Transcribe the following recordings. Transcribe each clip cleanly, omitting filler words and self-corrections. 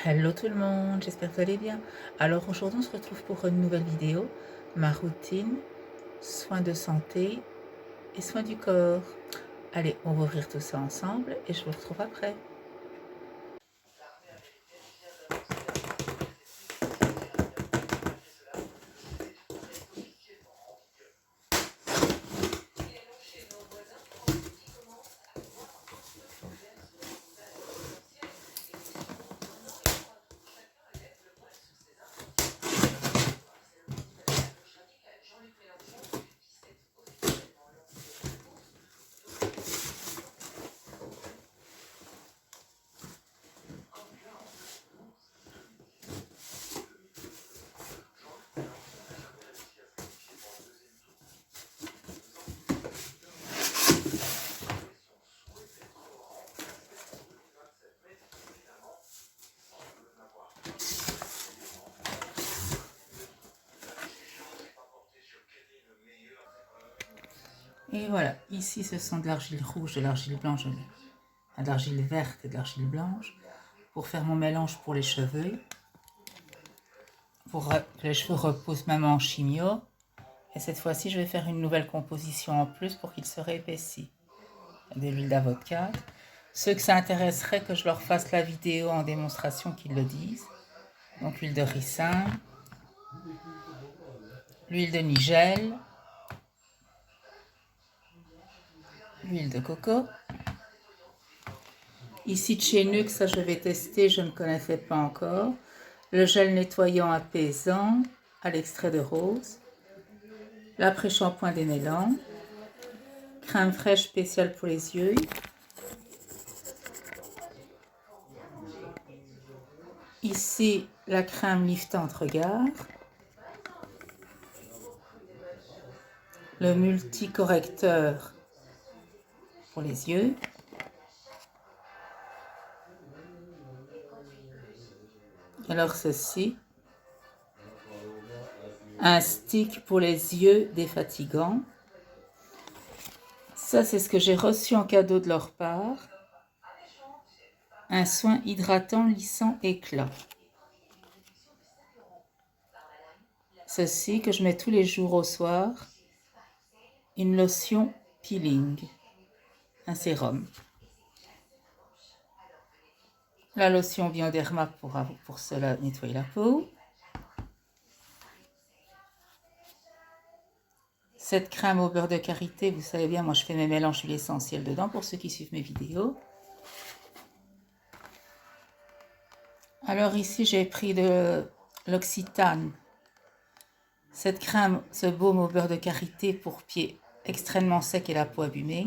Hello tout le monde, j'espère que vous allez bien. Alors aujourd'hui on se retrouve pour une nouvelle vidéo, ma routine, soins de santé et soins du corps. Allez, on va ouvrir tout ça ensemble et je vous retrouve après. Et voilà, ici ce sont de l'argile rouge, de l'argile blanche, de l'argile verte et de l'argile blanche pour faire mon mélange pour les cheveux, pour que les cheveux reposent même en chimio. Et cette fois-ci, je vais faire une nouvelle composition en plus pour qu'ils se réépaississent. De l'huile d'avocado. Ceux que ça intéresserait que je leur fasse la vidéo en démonstration, qu'ils le disent. Donc l'huile de ricin, l'huile de nigel, l'huile de coco. Ici de chez Nuxe, ça je vais tester, je ne connaissais pas encore. Le gel nettoyant apaisant à l'extrait de rose, l'après-shampoing démêlant, crème fraîche spéciale pour les yeux, ici la crème liftante regard, le multicorrecteur pour les yeux, alors ceci, un stick pour les yeux défatigants. Ça, c'est ce que j'ai reçu en cadeau de leur part. Un soin hydratant, lissant, éclat. Ceci que je mets tous les jours au soir. Une lotion peeling. Un sérum. La lotion Bioderma pour cela nettoyer la peau. Cette crème au beurre de karité, vous savez bien, moi je fais mes mélanges d'huile essentielle dedans pour ceux qui suivent mes vidéos. Alors ici j'ai pris de l'Occitane. Cette crème, ce baume au beurre de karité pour pieds extrêmement secs et la peau abîmée.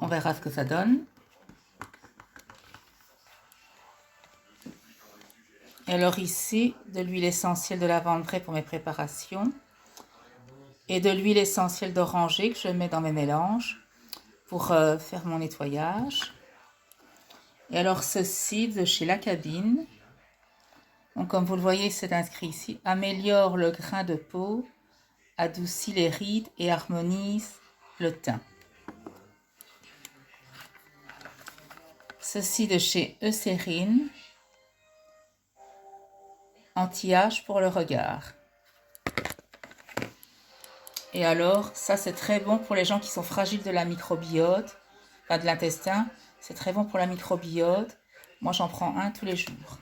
On verra ce que ça donne. Et alors ici, de l'huile essentielle de lavande vraie pour mes préparations. Et de l'huile essentielle d'oranger que je mets dans mes mélanges pour faire mon nettoyage. Et alors ceci de chez La Cabine. Donc comme vous le voyez, c'est inscrit ici. Améliore le grain de peau, adoucit les rides et harmonise le teint. Ceci de chez Eucérine. Anti-âge pour le regard. Et alors, ça c'est très bon pour les gens qui sont fragiles de la microbiote, enfin de l'intestin. C'est très bon pour la microbiote. Moi j'en prends un tous les jours.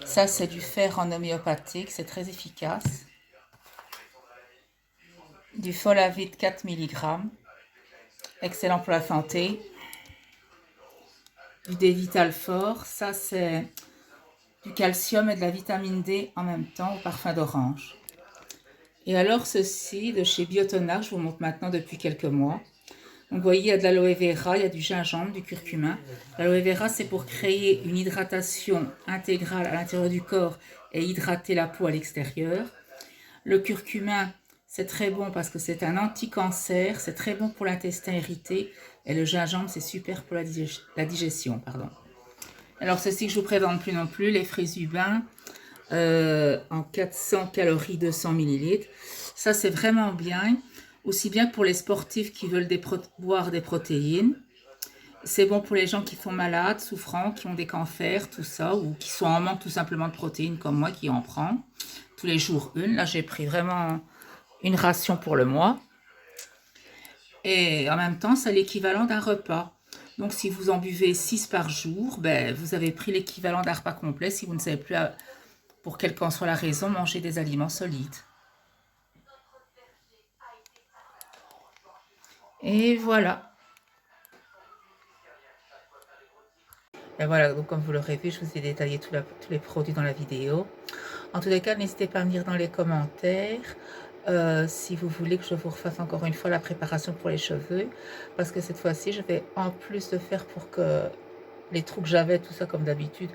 Ça c'est du fer en homéopathique, c'est très efficace. Du folavite 4 mg, excellent pour la santé. Du Dévital fort, ça c'est du calcium et de la vitamine D en même temps au parfum d'orange. Et alors ceci de chez Biotonac, je vous montre maintenant depuis quelques mois. Donc vous voyez, il y a de l'aloe vera, il y a du gingembre, du curcuma. L'aloe vera, c'est pour créer une hydratation intégrale à l'intérieur du corps et hydrater la peau à l'extérieur. Le curcuma, c'est très bon parce que c'est un anti-cancer, c'est très bon pour l'intestin irrité. Et le gingembre, c'est super pour la digestion. Alors ceci que je ne vous présente plus non plus, les Frésubin en 400 calories, 200 ml. Ça, c'est vraiment bien, aussi bien que pour les sportifs qui veulent boire des protéines. C'est bon pour les gens qui sont malades, souffrants, qui ont des cancers, tout ça, ou qui sont en manque tout simplement de protéines comme moi qui en prend tous les jours une. Là, j'ai pris vraiment une ration pour le mois. Et en même temps, c'est l'équivalent d'un repas. Donc, si vous en buvez 6 par jour, ben, vous avez pris l'équivalent d'un repas complet si vous ne savez plus, pour quelle qu'en soit la raison, manger des aliments solides. Et voilà. Et voilà, donc comme vous l'aurez vu, je vous ai détaillé tous les produits dans la vidéo. En tous les cas, n'hésitez pas à me dire dans les commentaires si vous voulez que je vous refasse encore une fois la préparation pour les cheveux. Parce que cette fois-ci, je vais en plus de faire pour que les trous que j'avais, tout ça comme d'habitude,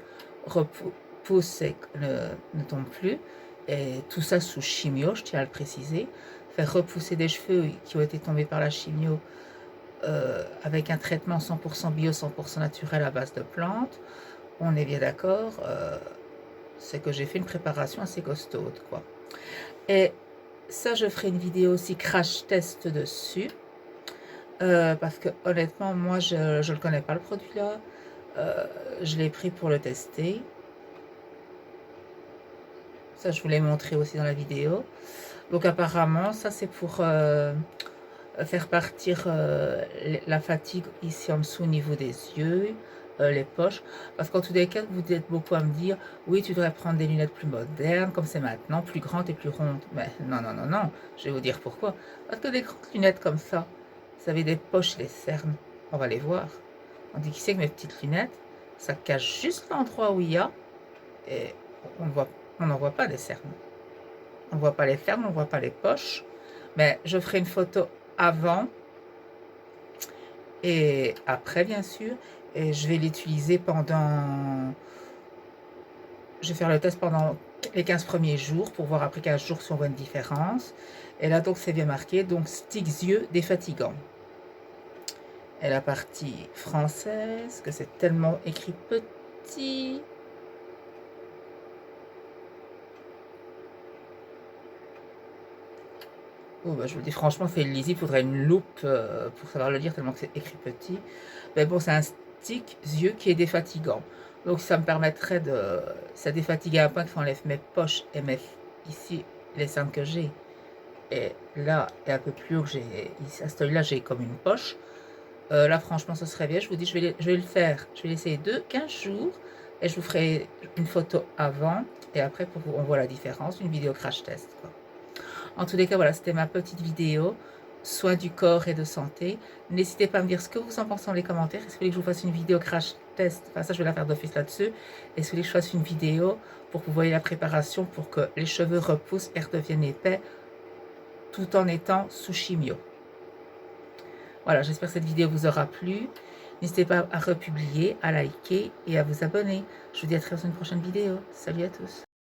repoussent et ne tombent plus. Et tout ça sous chimio, je tiens à le préciser. Faire repousser des cheveux qui ont été tombés par la chimio avec un traitement 100% bio, 100% naturel à base de plantes. On est bien d'accord, c'est que j'ai fait une préparation assez costaude, quoi. Et ça, je ferai une vidéo aussi crash test dessus. Parce que honnêtement, moi, je ne le connais pas le produit là. Je l'ai pris pour le tester. Ça, je vous l'ai montré aussi dans la vidéo. Donc apparemment, ça c'est pour faire partir la fatigue ici en dessous au niveau des yeux, les poches. Parce qu'en tous les cas, vous êtes beaucoup à me dire, oui, tu devrais prendre des lunettes plus modernes, comme c'est maintenant, plus grandes et plus rondes. Mais non, non, non, non, je vais vous dire pourquoi. Parce que des grandes lunettes comme ça, vous avez des poches et des cernes, on va les voir. On dit qu'ici, avec mes petites lunettes, ça cache juste l'endroit où il y a, et on n'en voit pas des cernes. On ne voit pas les cernes, on ne voit pas les poches. Mais je ferai une photo avant et après, bien sûr. Et je vais l'utiliser pendant... Je vais faire le test pendant les 15 premiers jours pour voir après 15 jours si on voit une différence. Et là, donc, c'est bien marqué. Donc, sticks yeux défatigants. Et la partie française, que c'est tellement écrit petit. Oh, bah, je vous dis franchement, c'est lisible, il faudrait une loupe pour savoir le lire tellement que c'est écrit petit. Mais bon, c'est un stick yeux qui est défatigant. Donc ça me permettrait de... Ça défatigue à un point que ça enlève mes poches et mes... Ici, les cernes que j'ai. Et là, et un peu plus haut, à ce là j'ai comme une poche. Là, franchement, ce serait bien. Je vous dis, je vais le faire. Je vais l'essayer 15 jours. Et je vous ferai une photo avant et après pour vous, on voit la différence. Une vidéo crash test, quoi. En tous les cas, voilà, c'était ma petite vidéo, soins du corps et de santé. N'hésitez pas à me dire ce que vous en pensez dans les commentaires. Est-ce que vous voulez que je vous fasse une vidéo crash test? Enfin, ça, je vais la faire d'office là-dessus. Est-ce que vous voulez que je fasse une vidéo pour que vous voyez la préparation pour que les cheveux repoussent et redeviennent épais tout en étant sous chimio? Voilà, j'espère que cette vidéo vous aura plu. N'hésitez pas à republier, à liker et à vous abonner. Je vous dis à très bientôt dans une prochaine vidéo. Salut à tous.